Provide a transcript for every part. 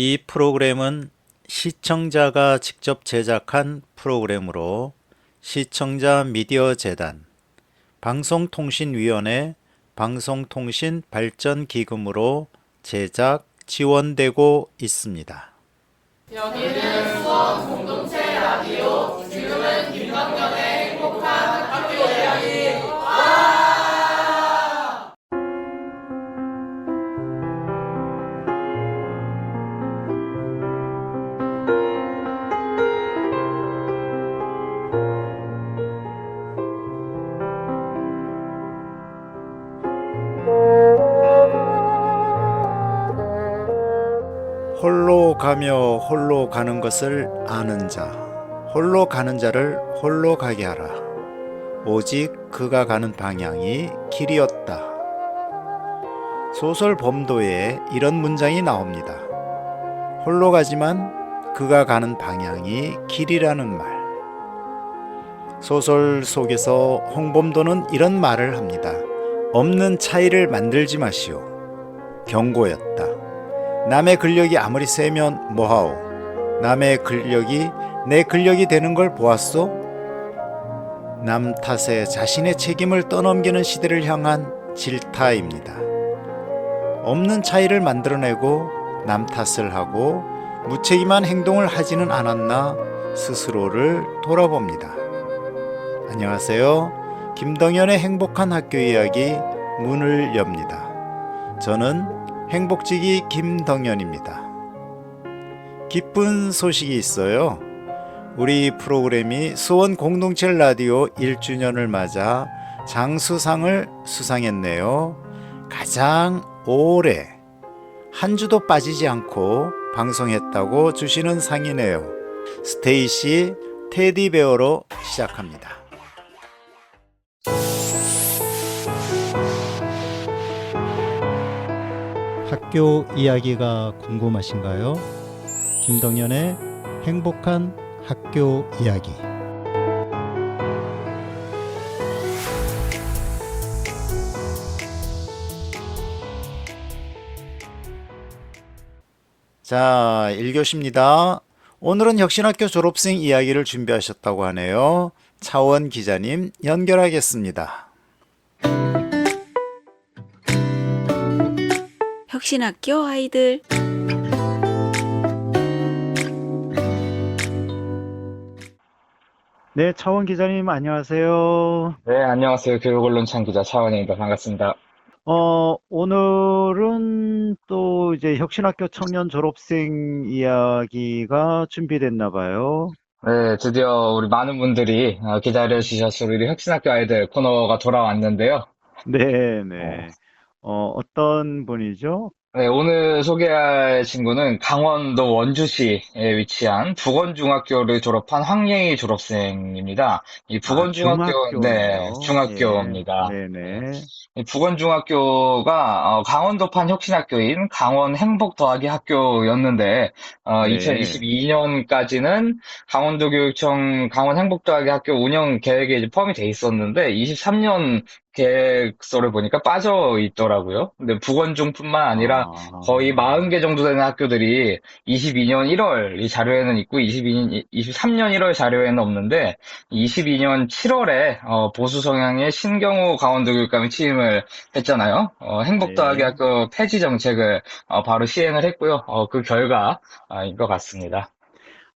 이 프로그램은 시청자가 직접 제작한 프로그램으로 시청자 미디어 재단, 방송통신위원회 방송통신발전기금으로 제작 지원되고 있습니다. 여기는 수원 공동체 라디오. 지금은 김덕년의 행복한 학교 이야기. 홀로 가며 홀로 가는 것을 아는 자, 홀로 가는 자를 홀로 가게 하라. 오직 그가 가는 방향이 길이었다. 소설 범도에 이런 문장이 나옵니다. 홀로 가지만 그가 가는 방향이 길이라는 말. 소설 속에서 홍범도는 이런 말을 합니다. 없는 차이를 만들지 마시오. 경고였다. 남의 근력이 아무리 세면 뭐하오? 남의 근력이 내 근력이 되는 걸 보았소? 남 탓에 자신의 책임을 떠넘기는 시대를 향한 질타입니다. 없는 차이를 만들어내고 남 탓을 하고 무책임한 행동을 하지는 않았나 스스로를 돌아봅니다. 안녕하세요. 김동현의 행복한 학교 이야기 문을 엽니다. 저는 행복지기 김덕년입니다. 기쁜 소식이 있어요. 우리 프로그램이 수원 공동체 라디오 1주년을 맞아 장수상을 수상했네요. 가장 오래 한 주도 빠지지 않고 방송했다고 주시는 상이네요. 스테이시 테디베어로 시작합니다. 학교 이야기가 궁금하신가요? 김덕년의 행복한 학교 이야기. 자, 1교시입니다. 오늘은 혁신학교 졸업생 이야기를 준비하셨다고 하네요. 차원 기자님 연결하겠습니다. 혁신학교 아이들. 네, 차원 기자님 안녕하세요. 네, 안녕하세요. 교육언론창 기자 차원입니다. 반갑습니다. 오늘은 또 이제 혁신학교 청년 졸업생 이야기가 준비됐나 봐요. 네, 드디어 우리 많은 분들이 기다려주셔서 우리 혁신학교 아이들 코너가 돌아왔는데요. 네, 어, 네. 어떤 분이죠? 네, 오늘 소개할 친구는 강원도 원주시에 위치한 북원중학교를 졸업한 황예희 졸업생입니다. 이 아, 북원중학교, 네, 중학교네요. 예, 중학교입니다. 네. 네네. 이 북원중학교가 강원도판 혁신학교인 강원 행복 더하기 학교였는데 네, 2022년까지는 강원도교육청 강원 행복 더하기 학교 운영 계획에 이제 포함이 돼 있었는데 23년 계획서를 보니까 빠져 있더라고요. 근데 북원중뿐만 아니라 거의 아, 40개 정도 되는 학교들이 22년 1월 이 자료에는 있고 23년 1월 자료에는 없는데 22년 7월에 보수 성향의 신경우 강원도교육감이 취임을 했잖아요. 행복 더하기 네. 학교 폐지 정책을 바로 시행을 했고요. 그 결과인 것 같습니다.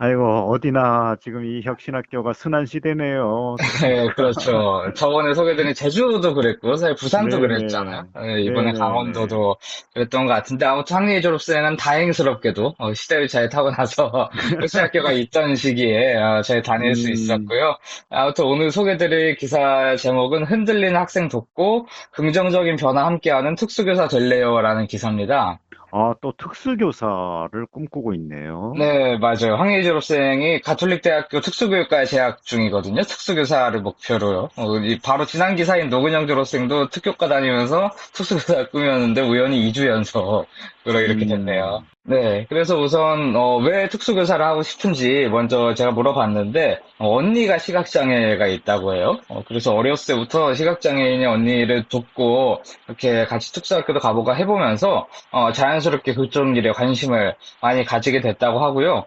아이고, 어디나 지금 이 혁신학교가 순환 시대네요. 네, 들어보니까. 그렇죠. 저번에 소개드린 제주도 그랬고, 사실 부산도 그랬잖아요. 네네. 이번에 네네네. 강원도도 그랬던 것 같은데, 아무튼 학예의 졸업생은 다행스럽게도 시대를 잘 타고 나서 혁신학교가 있던 시기에 잘 다닐 수 음, 있었고요. 아무튼 오늘 소개드릴 기사 제목은 흔들리는 학생 돕고 긍정적인 변화 함께하는 특수교사 될래요라는 기사입니다. 아, 또 특수교사를 꿈꾸고 있네요. 네, 맞아요. 황예희 졸업생이 가톨릭대학교 특수교육과에 재학 중이거든요. 특수교사를 목표로요. 바로 지난 기사인 노근영 졸업생도 특교과 다니면서 특수교사를 꾸몄는데 우연히 2주 연속으로 이렇게 음, 됐네요. 네, 그래서 우선 왜 특수교사를 하고 싶은지 먼저 제가 물어봤는데 언니가 시각장애가 있다고 해요. 그래서 어렸을 때부터 시각장애인의 언니를 돕고 이렇게 같이 특수학교도 가보고 해보면서 자연스럽게 그쪽 일에 관심을 많이 가지게 됐다고 하고요.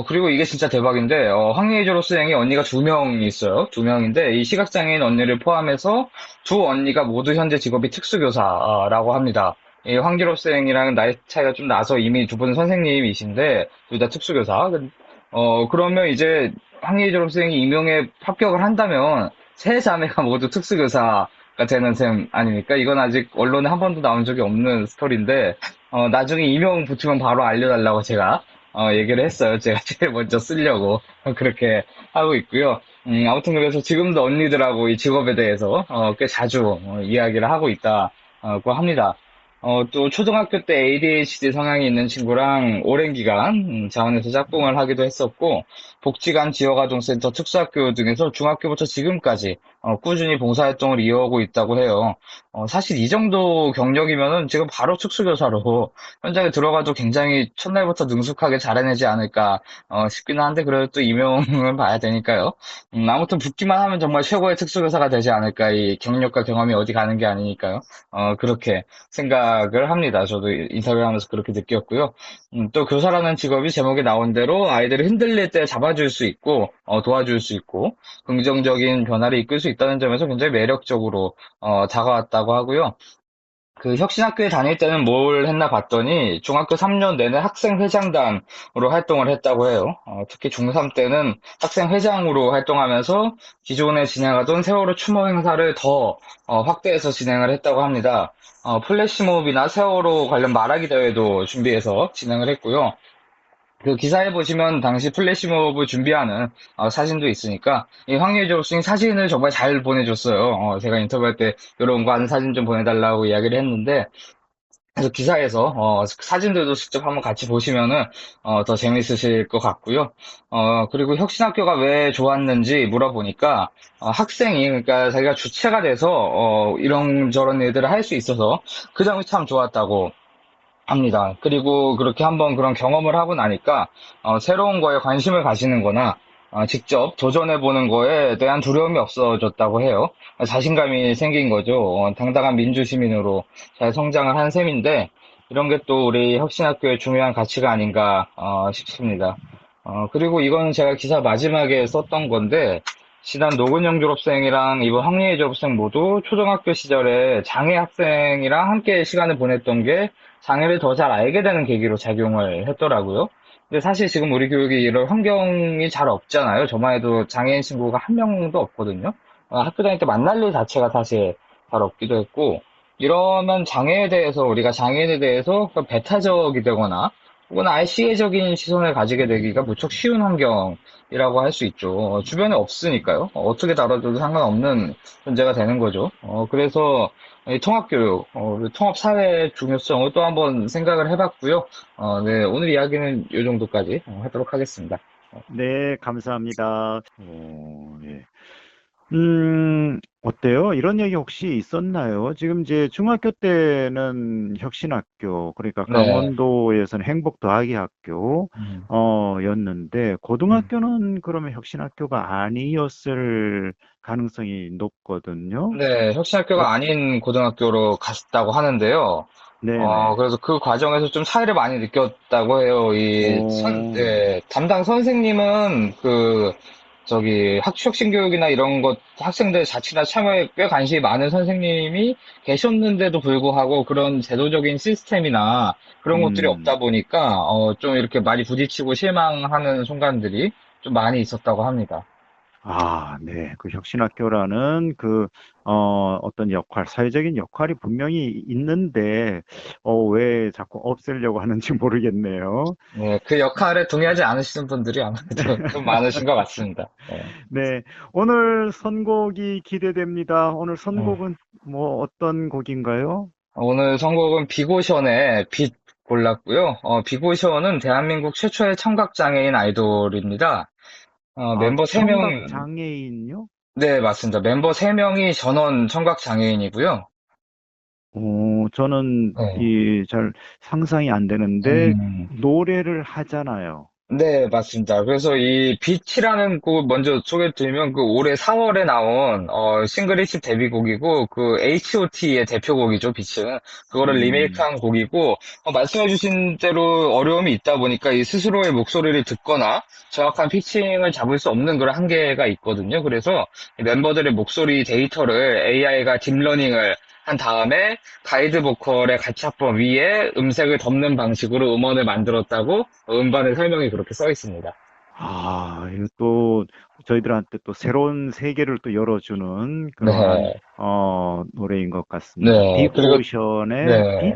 그리고 이게 진짜 대박인데 황예희 졸업생이 언니가 두 명 있어요. 두 명인데 이 시각장애인 언니를 포함해서 두 언니가 모두 현재 직업이 특수교사라고 합니다. 이 황기롭생이랑 나이 차이가 좀 나서 이미 두 분 선생님이신데, 둘 다 특수교사. 그러면 이제 황희 졸업생이 임용에 합격을 한다면, 세 자매가 모두 특수교사가 되는 셈 아닙니까? 이건 아직 언론에 한 번도 나온 적이 없는 스토리인데, 나중에 임용 붙으면 바로 알려달라고 제가, 얘기를 했어요. 제가 제일 먼저 쓰려고. 그렇게 하고 있고요. 아무튼 그래서 지금도 언니들하고 이 직업에 대해서, 꽤 자주 이야기를 하고 있다고 합니다. 또 초등학교 때 ADHD 성향이 있는 친구랑 오랜 기간 자원에서 짝꿍을 하기도 했었고 복지관 지역아동센터 특수학교 등에서 중학교부터 지금까지 꾸준히 봉사활동을 이어오고 있다고 해요. 사실 이 정도 경력이면은 지금 바로 특수교사로 현장에 들어가도 굉장히 첫날부터 능숙하게 잘해내지 않을까 싶기는 한데 그래도 또 임용을 봐야 되니까요. 아무튼 붙기만 하면 정말 최고의 특수교사가 되지 않을까 이 경력과 경험이 어디 가는 게 아니니까요. 그렇게 생각을 합니다. 저도 인터뷰하면서 그렇게 느꼈고요. 또 교사라는 직업이 제목에 나온 대로 아이들을 흔들릴 때 잡아줄 수 있고 도와줄 수 있고 긍정적인 변화를 이끌 수 있다는 점에서 굉장히 매력적으로 다가왔다고 하고요. 그 혁신학교에 다닐 때는 뭘 했나 봤더니 중학교 3년 내내 학생회장단으로 활동을 했다고 해요. 특히 중3 때는 학생회장으로 활동하면서 기존에 진행하던 세월호 추모 행사를 더 확대해서 진행을 했다고 합니다. 플래시몹이나 세월호 관련 말하기 대회도 준비해서 진행을 했고요. 그 기사에 보시면 당시 플래시몹을 준비하는 사진도 있으니까 이 황유조 교수님 사진을 정말 잘 보내줬어요. 제가 인터뷰할 때 이런 거 하는 사진 좀 보내달라고 이야기를 했는데 그래서 기사에서 사진들도 직접 한번 같이 보시면은 더 재밌으실 것 같고요. 그리고 혁신학교가 왜 좋았는지 물어보니까 학생이 그러니까 자기가 주체가 돼서 이런저런 일들을 할 수 있어서 그 점이 참 좋았다고 합니다. 그리고 그렇게 한번 그런 경험을 하고 나니까 새로운 거에 관심을 가지는 거나 직접 도전해보는 거에 대한 두려움이 없어졌다고 해요. 자신감이 생긴 거죠. 당당한 민주시민으로 잘 성장을 한 셈인데 이런 게 또 우리 혁신학교의 중요한 가치가 아닌가 싶습니다. 그리고 이건 제가 기사 마지막에 썼던 건데 지난 노근영 졸업생이랑 이번 황예희 졸업생 모두 초등학교 시절에 장애 학생이랑 함께 시간을 보냈던 게 장애를 더 잘 알게 되는 계기로 작용을 했더라고요. 근데 사실 지금 우리 교육이 이런 환경이 잘 없잖아요. 저만 해도 장애인 친구가 한 명도 없거든요. 학교 다닐 때 만날 일 자체가 사실 잘 없기도 했고, 이러면 장애에 대해서, 우리가 장애인에 대해서 배타적이 되거나, 혹은 아예 시혜적인 시선을 가지게 되기가 무척 쉬운 환경이라고 할 수 있죠. 주변에 없으니까요. 어떻게 다뤄도 상관없는 존재가 되는 거죠. 그래서 이 통합교육, 통합사회의 중요성을 또 한번 생각을 해봤고요. 네, 오늘 이야기는 이 정도까지 하도록 하겠습니다. 네, 감사합니다. 예. 어때요? 이런 얘기 혹시 있었나요? 지금 이제 중학교 때는 혁신학교, 그러니까 네. 강원도에서는 행복더하기학교, 음. 였는데, 음. 고등학교는 그러면 혁신학교가 아니었을 가능성이 높거든요. 네, 어, 혁신학교가 아닌 고등학교로 갔다고 하는데요. 네네. 그래서 그 과정에서 좀 차이를 많이 느꼈다고 해요. 오, 담당 선생님은 학교혁신교육이나 이런 것, 학생들 자치나 참여에 꽤 관심이 많은 선생님이 계셨는데도 불구하고 그런 제도적인 시스템이나 그런 것들이 없다 음. 보니까, 좀 이렇게 많이 부딪히고 실망하는 순간들이 좀 많이 있었다고 합니다. 아, 네. 그 혁신학교라는 어떤 역할, 사회적인 역할이 분명히 있는데, 왜 자꾸 없애려고 하는지 모르겠네요. 네, 그 역할에 동의하지 않으시는 분들이 아무래도 좀 많으신 것 같습니다. 네. 네. 오늘 선곡이 기대됩니다. 오늘 네. 선곡은 뭐 어떤 곡인가요? 오늘 선곡은 비고션의 빛 골랐고요. 비고션은 대한민국 최초의 청각장애인 아이돌입니다. 아, 멤버 청각 3명, 장애인요? 네, 맞습니다. 멤버 3명이 전원 청각장애인이고요. 저는 네. 잘 상상이 안 되는데 음. 노래를 하잖아요. 네, 맞습니다. 그래서 이 빛이라는 곡 먼저 소개드리면 그 올해 4월에 나온 싱글 1집 데뷔곡이고 그 H.O.T의 대표곡이죠, 빛은. 그거를 음, 리메이크한 곡이고 말씀해주신 대로 어려움이 있다 보니까 이 스스로의 목소리를 듣거나 정확한 피칭을 잡을 수 없는 그런 한계가 있거든요. 그래서 이 멤버들의 목소리 데이터를 AI가 딥러닝을 한 다음에 가이드 보컬의 가창법 위에 음색을 덮는 방식으로 음원을 만들었다고 음반의 설명이 그렇게 써 있습니다. 이거 또 저희들한테 또 새로운 세계를 또 열어주는 그러한 네, 노래인 것 같습니다. 네, 그리고, 딥오션의 네,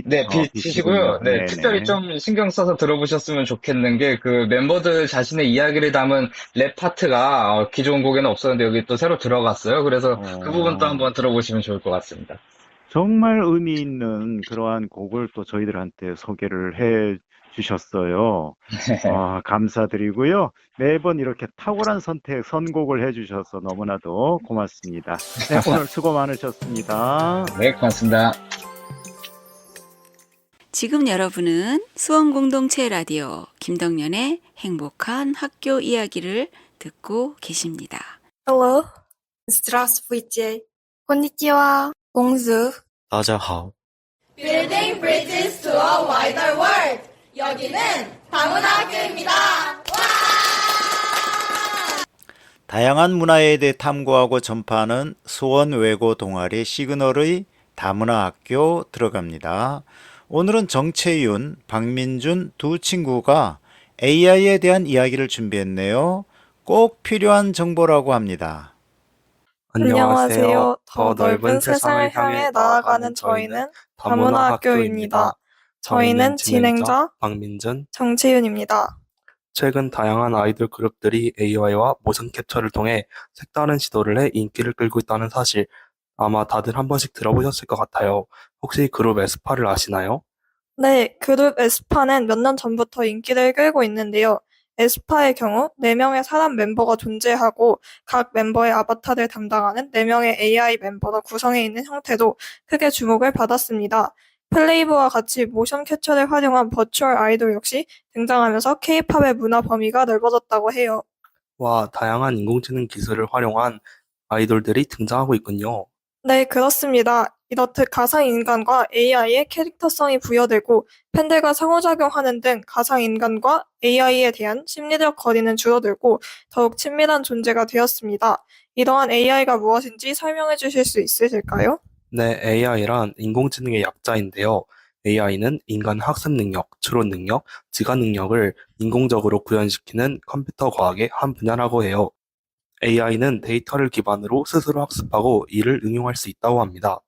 네, 빛이군요. 빛이시고요. 네, 특별히 네네. 좀 신경 써서 들어보셨으면 좋겠는 게 그 멤버들 자신의 이야기를 담은 랩 파트가 기존 곡에는 없었는데 여기 또 새로 들어갔어요. 그래서 그 부분도 어, 한번 들어보시면 좋을 것 같습니다. 정말 의미 있는 그러한 곡을 또 저희들한테 소개를 해 주셨어요. 감사드리고요. 매번 이렇게 탁월한 선곡을 해 주셔서 너무나도 고맙습니다. 네, 오늘 수고 많으셨습니다. 네, 고맙습니다. 지금 여러분은 수원 공동체 라디오 김덕년의 행복한 학교 이야기를 듣고 계십니다. Hello, здравствуйте, こんにちは, bonjour. 大家好， Building bridges to a wider world. 여기는 다문학교입니다. 다양한 문화에 대해 탐구하고 전파하는 수원 외고 동아리 시그널의 다문화 학교 들어갑니다. 오늘은 정채윤, 박민준 두 친구가 AI에 대한 이야기를 준비했네요. 꼭 필요한 정보라고 합니다. 안녕하세요. 더 넓은 세상을 향해 나아가는 저희는 다문화 학교입니다. 저희는 진행자 박민준. 정채윤입니다. 최근 다양한 아이돌 그룹들이 AI와 모션 캡처를 통해 색다른 시도를 해 인기를 끌고 있다는 사실, 아마 다들 한 번씩 들어보셨을 것 같아요. 혹시 그룹 에스파를 아시나요? 네, 그룹 에스파는 몇 년 전부터 인기를 끌고 있는데요. 에스파의 경우 4명의 사람 멤버가 존재하고 각 멤버의 아바타를 담당하는 4명의 AI 멤버로 구성해 있는 형태도 크게 주목을 받았습니다. 플레이브와 같이 모션 캡처를 활용한 버추얼 아이돌 역시 등장하면서 K-팝의 문화 범위가 넓어졌다고 해요. 와, 다양한 인공지능 기술을 활용한 아이돌들이 등장하고 있군요. 네, 그렇습니다. 이렇듯 가상인간과 AI의 캐릭터성이 부여되고 팬들과 상호작용하는 등 가상인간과 AI에 대한 심리적 거리는 줄어들고 더욱 친밀한 존재가 되었습니다. 이러한 AI가 무엇인지 설명해 주실 수 있으실까요? 네, AI란 인공지능의 약자인데요. AI는 인간 학습 능력, 추론 능력, 지각 능력을 인공적으로 구현시키는 컴퓨터 과학의 한 분야라고 해요. AI는 데이터를 기반으로 스스로 학습하고 이를 응용할 수 있다고 합니다.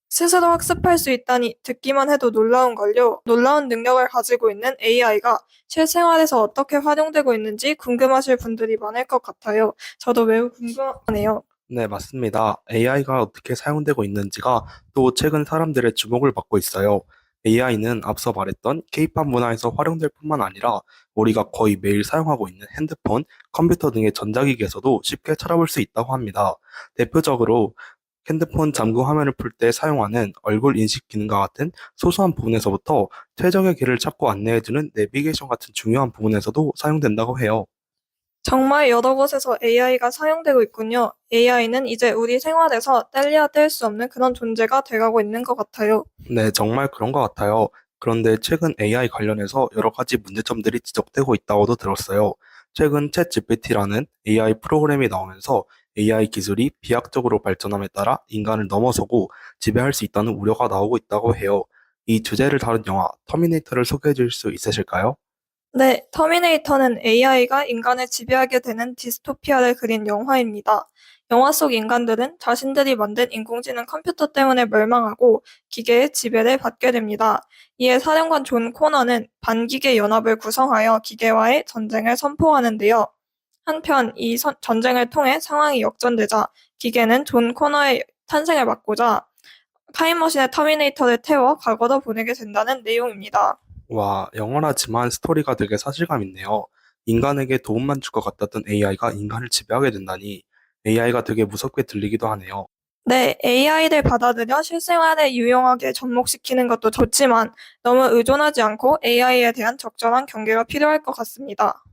스스로 학습할 수 있다니 듣기만 해도 놀라운걸요. 놀라운 능력을 가지고 있는 AI가 실생활에서 어떻게 활용되고 있는지 궁금하실 분들이 많을 것 같아요. 저도 매우 궁금하네요. 네, 맞습니다. AI가 어떻게 사용되고 있는지가 또 최근 사람들의 주목을 받고 있어요. AI는 앞서 말했던 K-팝 문화에서 활용될 뿐만 아니라 우리가 거의 매일 사용하고 있는 핸드폰, 컴퓨터 등의 전자기기에서도 쉽게 찾아볼 수 있다고 합니다. 대표적으로 핸드폰 잠금 화면을 풀 때 사용하는 얼굴 인식 기능과 같은 소소한 부분에서부터 최적의 길을 찾고 안내해주는 내비게이션 같은 중요한 부분에서도 사용된다고 해요. 정말 여러 곳에서 AI가 사용되고 있군요. AI는 이제 우리 생활에서 뗄래야 뗄 수 없는 그런 존재가 돼가고 있는 것 같아요. 네, 정말 그런 것 같아요. 그런데 최근 AI 관련해서 여러 가지 문제점들이 지적되고 있다고도 들었어요. 최근 챗GPT라는 AI 프로그램이 나오면서 AI 기술이 비약적으로 발전함에 따라 인간을 넘어서고 지배할 수 있다는 우려가 나오고 있다고 해요. 이 주제를 다룬 영화 터미네이터를 소개해 줄 수 있으실까요? 네, 터미네이터는 AI가 인간을 지배하게 되는 디스토피아를 그린 영화입니다. 영화 속 인간들은 자신들이 만든 인공지능 컴퓨터 때문에 멸망하고 기계의 지배를 받게 됩니다. 이에 사령관 존 코너는 반기계 연합을 구성하여 기계와의 전쟁을 선포하는데요. 한편 이 전쟁을 통해 상황이 역전되자 기계는 존 코너의 탄생을 막고자 타임머신에 터미네이터를 태워 과거로 보내게 된다는 내용입니다. 와, 영원하지만 스토리가 되게 사실감 있네요. 인간에게 도움만 줄 것 같았던 AI가 인간을 지배하게 된다니 AI가 되게 무섭게 들리기도 하네요. 네, AI를 받아들여 실생활에 유용하게 접목시키는 것도 좋지만 너무 의존하지 않고 AI에 대한 적절한 경계가 필요할 것 같습니다.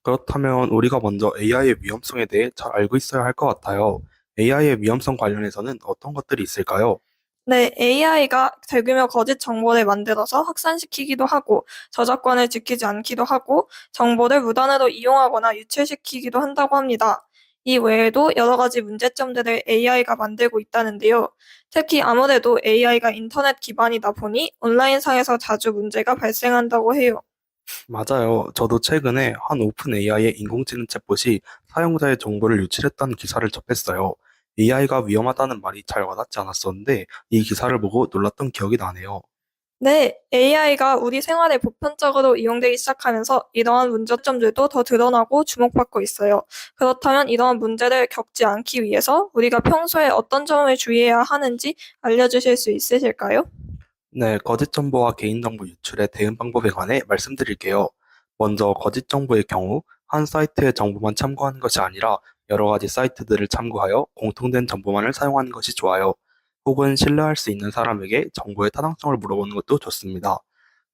그렇다면 우리가 먼저 AI의 위험성에 대해 잘 알고 있어야 할 것 같아요. AI의 위험성 관련해서는 어떤 것들이 있을까요? 네, AI가 대규모 거짓 정보를 만들어서 확산시키기도 하고 저작권을 지키지 않기도 하고 정보를 무단으로 이용하거나 유출시키기도 한다고 합니다. 이 외에도 여러 가지 문제점들을 AI가 만들고 있다는데요. 특히 아무래도 AI가 인터넷 기반이다 보니 온라인상에서 자주 문제가 발생한다고 해요. 맞아요. 저도 최근에 한 오픈 AI의 인공지능 챗봇이 사용자의 정보를 유출했다는 기사를 접했어요. AI가 위험하다는 말이 잘 와닿지 않았었는데 이 기사를 보고 놀랐던 기억이 나네요. 네, AI가 우리 생활에 보편적으로 이용되기 시작하면서 이러한 문제점들도 더 드러나고 주목받고 있어요. 그렇다면 이러한 문제를 겪지 않기 위해서 우리가 평소에 어떤 점을 주의해야 하는지 알려주실 수 있으실까요? 네, 거짓 정보와 개인정보 유출의 대응 방법에 관해 말씀드릴게요. 먼저 거짓 정보의 경우 한 사이트의 정보만 참고하는 것이 아니라 여러 가지 사이트들을 참고하여 공통된 정보만을 사용하는 것이 좋아요. 혹은 신뢰할 수 있는 사람에게 정보의 타당성을 물어보는 것도 좋습니다.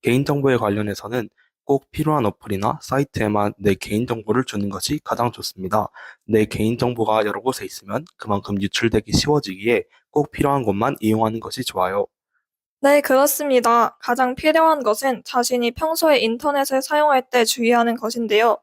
개인정보에 관련해서는 꼭 필요한 어플이나 사이트에만 내 개인정보를 주는 것이 가장 좋습니다. 내 개인정보가 여러 곳에 있으면 그만큼 유출되기 쉬워지기에 꼭 필요한 곳만 이용하는 것이 좋아요. 네, 그렇습니다. 가장 필요한 것은 자신이 평소에 인터넷을 사용할 때 주의하는 것인데요.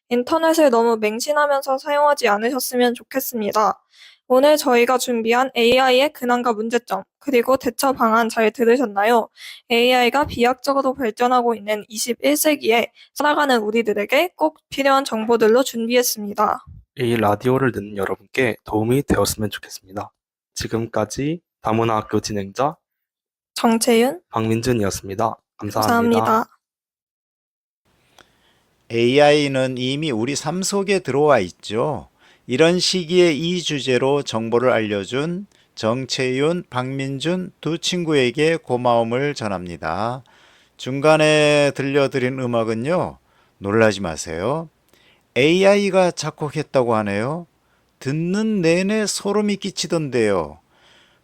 인터넷을 너무 맹신하면서 사용하지 않으셨으면 좋겠습니다. 오늘 저희가 준비한 AI의 근황과 문제점, 그리고 대처 방안 잘 들으셨나요? AI가 비약적으로 발전하고 있는 21세기에 살아가는 우리들에게 꼭 필요한 정보들로 준비했습니다. 이 라디오를 듣는 여러분께 도움이 되었으면 좋겠습니다. 지금까지 다문화 학교 진행자 정채윤, 박민준이었습니다. 감사합니다. 감사합니다. AI는 이미 우리 삶 속에 들어와 있죠. 이런 시기에 이 주제로 정보를 알려준 정채윤, 박민준 두 친구에게 고마움을 전합니다. 중간에 들려드린 음악은요, 놀라지 마세요. AI가 작곡했다고 하네요. 듣는 내내 소름이 끼치던데요.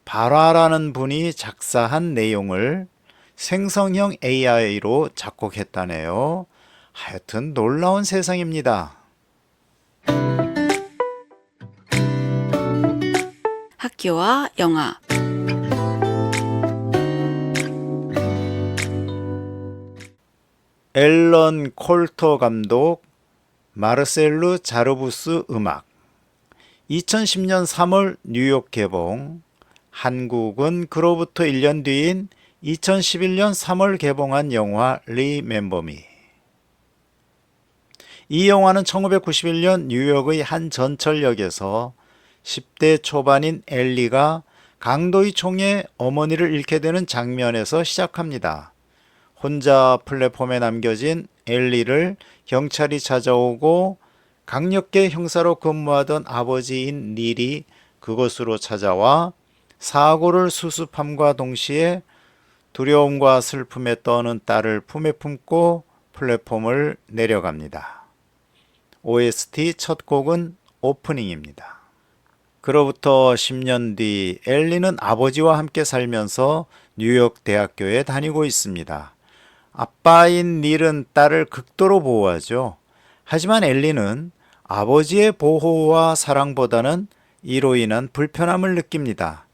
발화라는 분이 작사한 내용을 생성형 AI로 작곡했다네요. 하여튼 놀라운 세상입니다. 학교와 영화. 앨런 콜터 감독, 마르셀루 자르부스 음악. 2010년 3월 뉴욕 개봉. 한국은 그로부터 1년 뒤인 2011년 3월 개봉한 영화 리멤버 미. 이 영화는 1991년 뉴욕의 한 전철역에서 10대 초반인 엘리가 강도의 총에 어머니를 잃게 되는 장면에서 시작합니다. 혼자 플랫폼에 남겨진 엘리를 경찰이 찾아오고 강력계 형사로 근무하던 아버지인 닐이 그곳으로 찾아와 사고를 수습함과 동시에 두려움과 슬픔에 떠는 딸을 품에 품고 플랫폼을 내려갑니다. OST 첫 곡은 오프닝입니다. 그로부터 10년 뒤 엘리는 아버지와 함께 살면서 뉴욕 대학교에 다니고 있습니다. 아빠인 닐은 딸을 극도로 보호하죠. 하지만 엘리는 아버지의 보호와 사랑보다는 이로 인한 불편함을 느낍니다.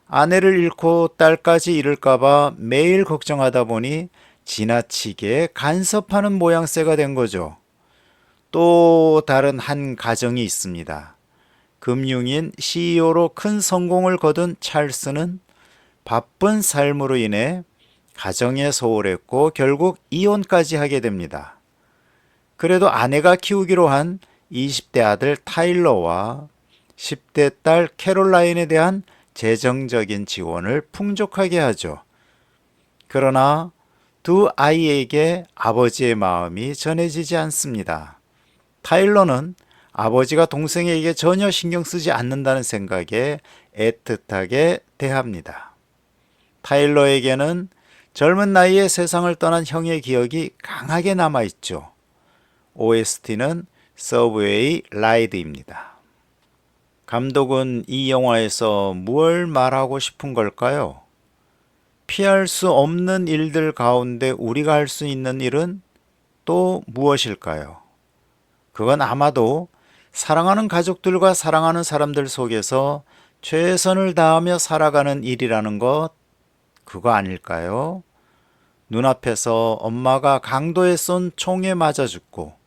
아내를 잃고 딸까지 잃을까봐 매일 걱정하다 보니 지나치게 간섭하는 모양새가 된 거죠. 또 다른 한 가정이 있습니다. 금융인 CEO로 큰 성공을 거둔 찰스는 바쁜 삶으로 인해 가정에 소홀했고 결국 이혼까지 하게 됩니다. 그래도 아내가 키우기로 한 20대 아들 타일러와 10대 딸 캐롤라인에 대한 재정적인 지원을 풍족하게 하죠. 그러나 두 아이에게 아버지의 마음이 전해지지 않습니다. 타일러는 아버지가 동생에게 전혀 신경 쓰지 않는다는 생각에 애틋하게 대합니다. 타일러에게는 젊은 나이에 세상을 떠난 형의 기억이 강하게 남아있죠. OST는 서브웨이 라이드입니다. 감독은 이 영화에서 무엇을 말하고 싶은 걸까요? 피할 수 없는 일들 가운데 우리가 할 수 있는 일은 또 무엇일까요? 그건 아마도 사랑하는 가족들과 사랑하는 사람들 속에서 최선을 다하며 살아가는 일이라는 것, 그거 아닐까요? 눈앞에서 엄마가 강도에 쏜 총에 맞아 죽고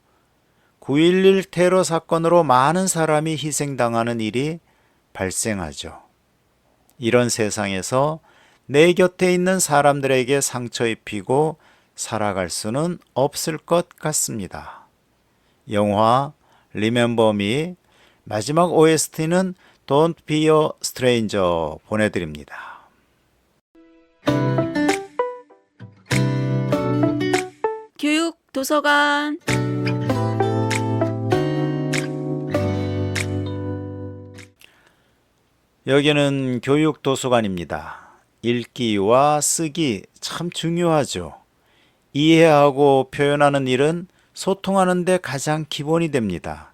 9.11 테러 사건으로 많은 사람이 희생당하는 일이 발생하죠. 이런 세상에서 내 곁에 있는 사람들에게 상처 입히고 살아갈 수는 없을 것 같습니다. 영화 Remember Me 마지막 OST는 Don't Be a Stranger 보내드립니다. 교육 도서관. 여기는 교육도서관입니다. 읽기와 쓰기 참 중요하죠. 이해하고 표현하는 일은 소통하는 데 가장 기본이 됩니다.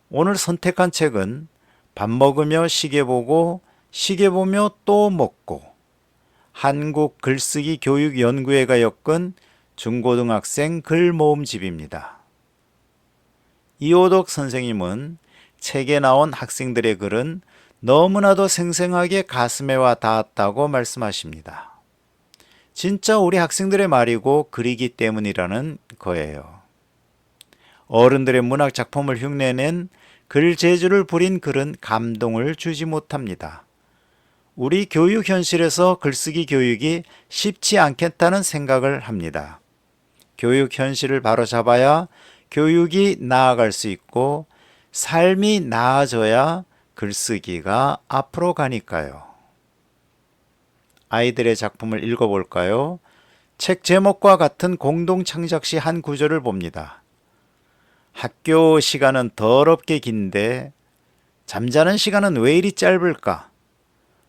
오늘 선택한 책은 밥 먹으며 시계 보고 시계 보며 또 먹고 한국 글쓰기 교육연구회가 엮은 중고등학생 글 모음집입니다. 이호덕 선생님은 책에 나온 학생들의 글은 너무나도 생생하게 가슴에 와 닿았다고 말씀하십니다. 진짜 우리 학생들의 말이고 글이기 때문이라는 거예요. 어른들의 문학 작품을 흉내낸 글 재주를 부린 글은 감동을 주지 못합니다. 우리 교육 현실에서 글쓰기 교육이 쉽지 않겠다는 생각을 합니다. 교육 현실을 바로잡아야 교육이 나아갈 수 있고 삶이 나아져야 글쓰기가 앞으로 가니까요. 아이들의 작품을 읽어볼까요? 책 제목과 같은 공동 창작 시 한 구절을 봅니다. 학교 시간은 더럽게 긴데 잠자는 시간은 왜 이리 짧을까?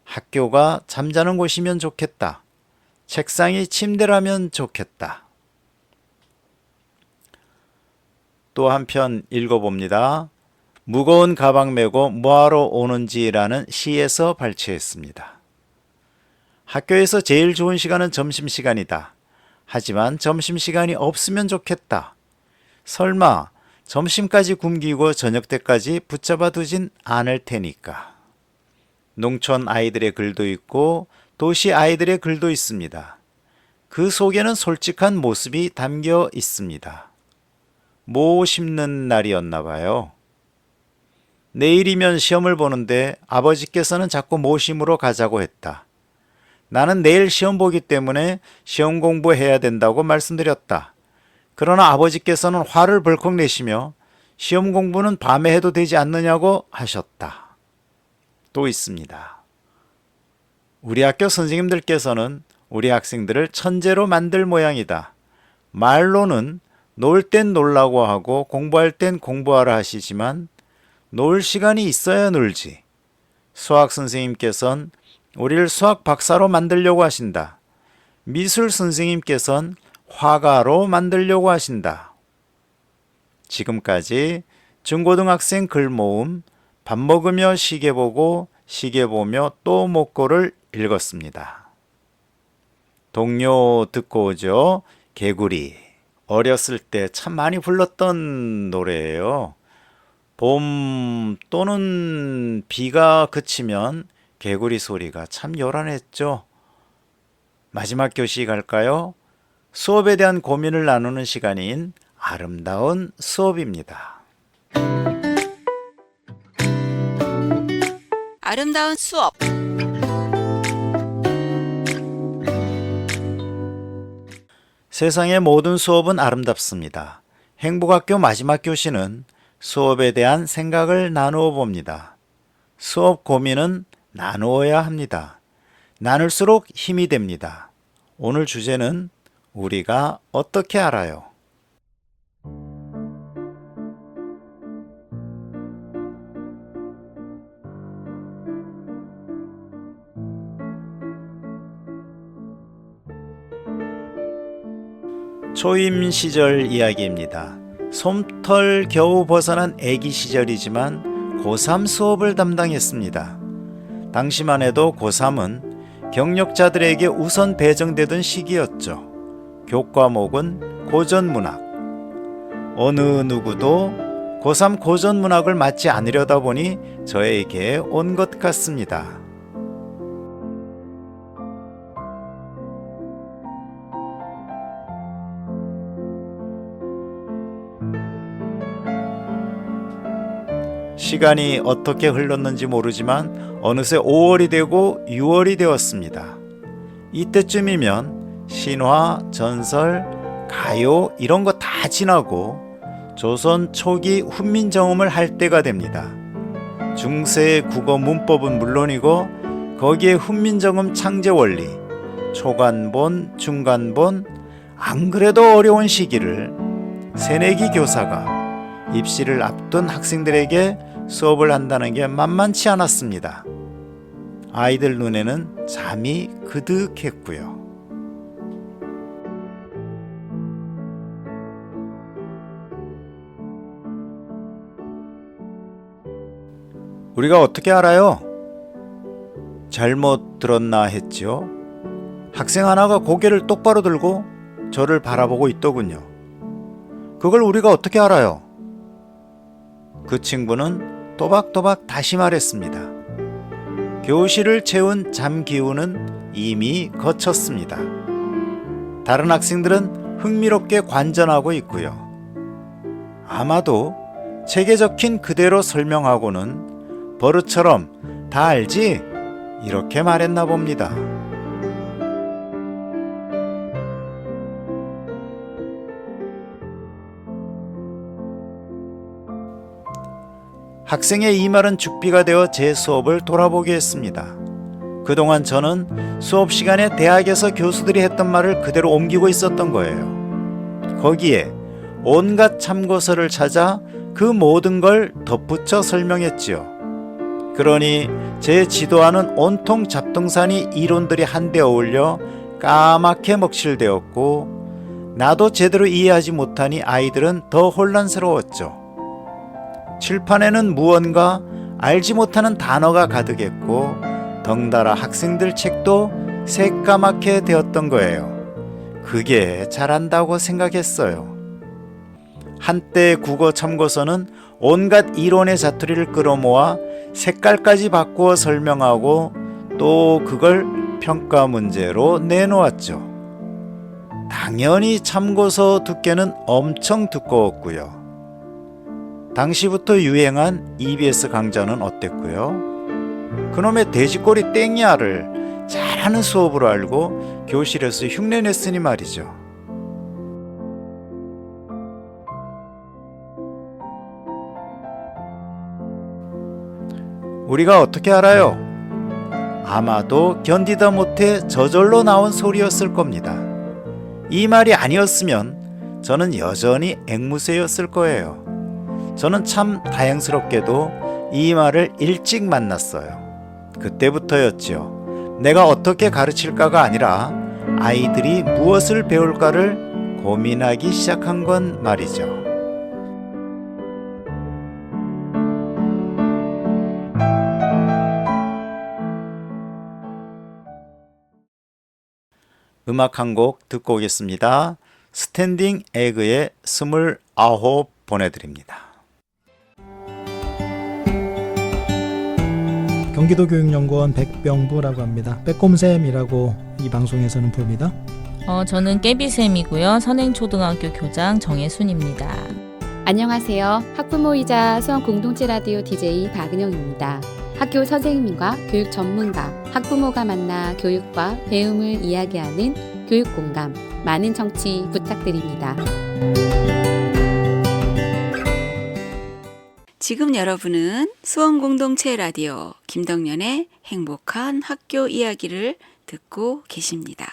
학교가 잠자는 곳이면 좋겠다. 책상이 침대라면 좋겠다. 또 한편 읽어봅니다. 무거운 가방 메고 뭐하러 오는지라는 시에서 발췌했습니다. 학교에서 제일 좋은 시간은 점심시간이다. 하지만 점심시간이 없으면 좋겠다. 설마 점심까지 굶기고 저녁 때까지 붙잡아 두진 않을 테니까. 농촌 아이들의 글도 있고 도시 아이들의 글도 있습니다. 그 속에는 솔직한 모습이 담겨 있습니다. 모 심는 날이었나 봐요. 내일이면 시험을 보는데 아버지께서는 자꾸 모심으로 가자고 했다. 나는 내일 시험 보기 때문에 시험 공부해야 된다고 말씀드렸다. 그러나 아버지께서는 화를 벌컥 내시며 시험 공부는 밤에 해도 되지 않느냐고 하셨다. 또 있습니다. 우리 학교 선생님들께서는 우리 학생들을 천재로 만들 모양이다. 말로는 놀 땐 놀라고 하고 공부할 땐 공부하라 하시지만 놀 시간이 있어야 놀지. 수학 선생님께서는 우리를 수학 박사로 만들려고 하신다. 미술 선생님께서는 화가로 만들려고 하신다. 지금까지 중고등학생 글 모음 밥 먹으며 시계 보고 시계 보며 또 먹고를 읽었습니다. 동요 듣고 오죠. 개구리. 어렸을 때 참 많이 불렀던 노래예요. 봄 또는 비가 그치면 개구리 소리가 참 요란했죠. 마지막 교시 갈까요? 수업에 대한 고민을 나누는 시간인 아름다운 수업입니다. 아름다운 수업. 세상의 모든 수업은 아름답습니다. 행복학교 마지막 교시는 수업에 대한 생각을 나누어 봅니다. 수업 고민은 나누어야 합니다. 나눌수록 힘이 됩니다. 오늘 주제는 우리가 어떻게 알아요? 초임 시절 이야기입니다. 솜털 겨우 벗어난 아기 시절이지만 고3 수업을 담당했습니다. 당시만 해도 고3은 경력자들에게 우선 배정되던 시기였죠. 교과목은 고전문학. 어느 누구도 고3 고전문학을 맡지 않으려다 보니 저에게 온 것 같습니다. 시간이 어떻게 흘렀는지 모르지만 어느새 5월이 되고 6월이 되었습니다. 이때쯤이면 신화, 전설, 가요 이런 거 다 지나고 조선 초기 훈민정음을 할 때가 됩니다. 중세의 국어 문법은 물론이고 거기에 훈민정음 창제 원리, 초간본, 중간본, 안 그래도 어려운 시기를 새내기 교사가 입시를 앞둔 학생들에게 수업을 한다는 게 만만치 않았습니다. 아이들 눈에는 잠이 그득했고요. 우리가 어떻게 알아요? 잘못 들었나 했지요. 학생 하나가 고개를 똑바로 들고 저를 바라보고 있더군요. 그걸 우리가 어떻게 알아요? 그 친구는 또박또박 다시 말했습니다. 교실을 채운 잠 기운은 이미 거쳤습니다. 다른 학생들은 흥미롭게 관전하고 있고요. 아마도 책에 적힌 그대로 설명하고는 버릇처럼 다 알지? 이렇게 말했나 봅니다. 학생의 이 말은 죽비가 되어 제 수업을 돌아보게 했습니다. 그동안 저는 수업 시간에 대학에서 교수들이 했던 말을 그대로 옮기고 있었던 거예요. 거기에 온갖 참고서를 찾아 그 모든 걸 덧붙여 설명했지요. 그러니 제 지도하는 온통 잡동사니 이론들이 한데 어울려 까맣게 먹칠되었고 나도 제대로 이해하지 못하니 아이들은 더 혼란스러웠죠. 칠판에는 무언가 알지 못하는 단어가 가득했고 덩달아 학생들 책도 새까맣게 되었던 거예요. 그게 잘한다고 생각했어요. 한때 국어 참고서는 온갖 이론의 자투리를 끌어모아 색깔까지 바꾸어 설명하고 또 그걸 평가 문제로 내놓았죠. 당연히 참고서 두께는 엄청 두꺼웠고요. 당시부터 유행한 EBS 강좌는 어땠고요? 그놈의 돼지꼬리 땡이야를 잘하는 수업으로 알고 교실에서 흉내냈으니 말이죠. 우리가 어떻게 알아요? 아마도 견디다 못해 저절로 나온 소리였을 겁니다. 이 말이 아니었으면 저는 여전히 앵무새였을 거예요. 저는 참 다행스럽게도 이 말을 일찍 만났어요. 그때부터였지요. 내가 어떻게 가르칠까가 아니라 아이들이 무엇을 배울까를 고민하기 시작한 건 말이죠. 음악 한 곡 듣고 오겠습니다. 스탠딩 에그의 29 보내드립니다. 경기도교육연구원 백병부라고 합니다. 빼꼼쌤이라고 이 방송에서는 부릅니다. 저는 깨비쌤이고요. 선행초등학교 교장 정혜순입니다. 안녕하세요. 학부모이자 수원 공동체 라디오 DJ 박은영입니다. 학교 선생님과 교육 전문가, 학부모가 만나 교육과 배움을 이야기하는 교육공감, 많은 청취 부탁드립니다. 지금 여러분은 수원공동체 라디오 김덕년의 행복한 학교 이야기를 듣고 계십니다.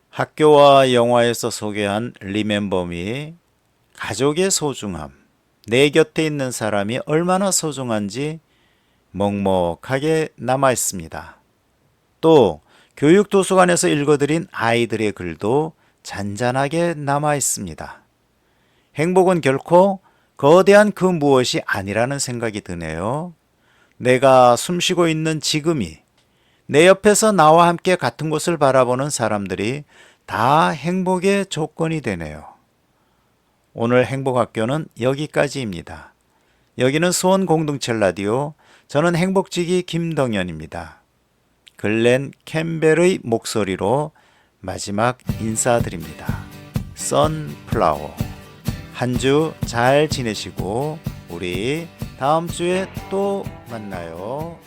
학교와 영화에서 소개한 리멤버미, 가족의 소중함, 내 곁에 있는 사람이 얼마나 소중한지 먹먹하게 남아 있습니다. 또 교육도서관에서 읽어드린 아이들의 글도 잔잔하게 남아 있습니다. 행복은 결코 거대한 그 무엇이 아니라는 생각이 드네요. 내가 숨쉬고 있는 지금이, 내 옆에서 나와 함께 같은 곳을 바라보는 사람들이 다 행복의 조건이 되네요. 오늘 행복학교는 여기까지입니다. 여기는 수원 공동체 라디오, 저는 행복지기 김덕연입니다. 글렌 캠벨의 목소리로 마지막 인사드립니다. 선플라워. 한 주 잘 지내시고 우리 다음 주에 또 만나요.